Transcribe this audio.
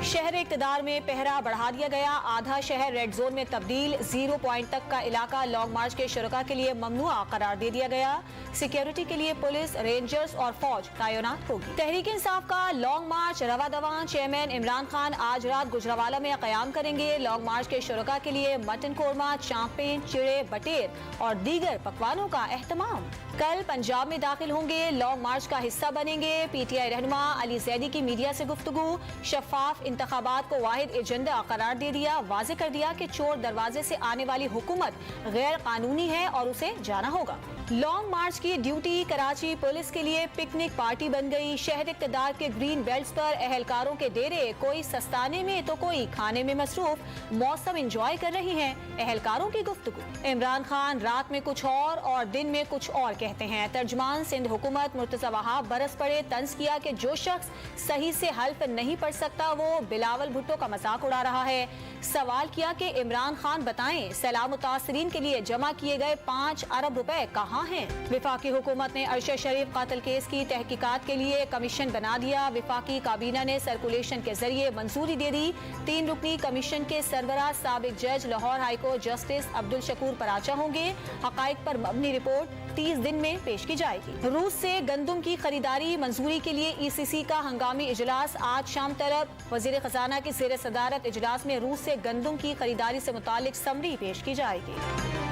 شہر اقتدار میں پہرا بڑھا دیا گیا، آدھا شہر ریڈ زون میں تبدیل، 0 پوائنٹ تک کا علاقہ لانگ مارچ کے شرکاء کے لیے ممنوع قرار دے دیا گیا۔ سیکیورٹی کے لیے پولیس، رینجرز اور فوج تعینات ہوگی۔ تحریک انصاف کا لانگ مارچ رواں دواں، چیئرمین عمران خان آج رات گجرانوالہ میں قیام کریں گے۔ لانگ مارچ کے شرکاء کے لیے مٹن قورمہ، چامپیں، چڑے، بٹیر اور دیگر پکوانوں کا اہتمام۔ کل پنجاب میں داخل ہوں گے، لانگ مارچ کا حصہ بنیں گے۔ پی ٹی آئی رہنما علی زیدی کی میڈیا سے گفتگو، شفاف انتخابات کو واحد ایجنڈا قرار دے دیا، واضح کر دیا کہ چور دروازے سے آنے والی حکومت غیر قانونی ہے اور اسے جانا ہوگا۔ لانگ مارچ کی ڈیوٹی کراچی پولیس کے لیے پکنک پارٹی بن گئی۔ شہر اقتدار کے گرین بیلٹس پر اہلکاروں کے ڈیرے، کوئی سستانے میں تو کوئی کھانے میں مصروف، موسم انجوائے کر رہی ہیں۔ اہلکاروں کی گفتگو، عمران خان رات میں کچھ اور دن میں کچھ اور کہتے ہیں۔ ترجمان سندھ حکومت مرتضی وہاب برس پڑے، طنز کیا کہ جو شخص صحیح سے حلف نہیں پڑھ سکتا وہ بلاول بھٹو کا مذاق اڑا رہا ہے۔ سوال کیا کہ عمران خان بتائیں سیلاب متاثرین کے لیے جمع کیے گئے 5 ارب روپے کہاں ہیں؟ وفاقی حکومت نے عرشد شریف قتل کیس کی تحقیقات کے لیے کمیشن بنا دیا۔ وفاقی کابینہ نے سرکولیشن کے ذریعے منظوری دے دی۔ 3 رکنی کمیشن کے سربراہ سابق جج Lahore high court justice Abdul Shakoor Paracha ہوں گے۔ حقائق پر مبنی رپورٹ 30 دن میں پیش کی جائے گی۔ روس سے گندم کی خریداری منظوری کے لیے ای سی سی کا ہنگامی اجلاس آج شام طلب۔ وزیر خزانہ کی زیر صدارت اجلاس میں روس سے گندم کی خریداری سے متعلق سمری پیش کی جائے گی۔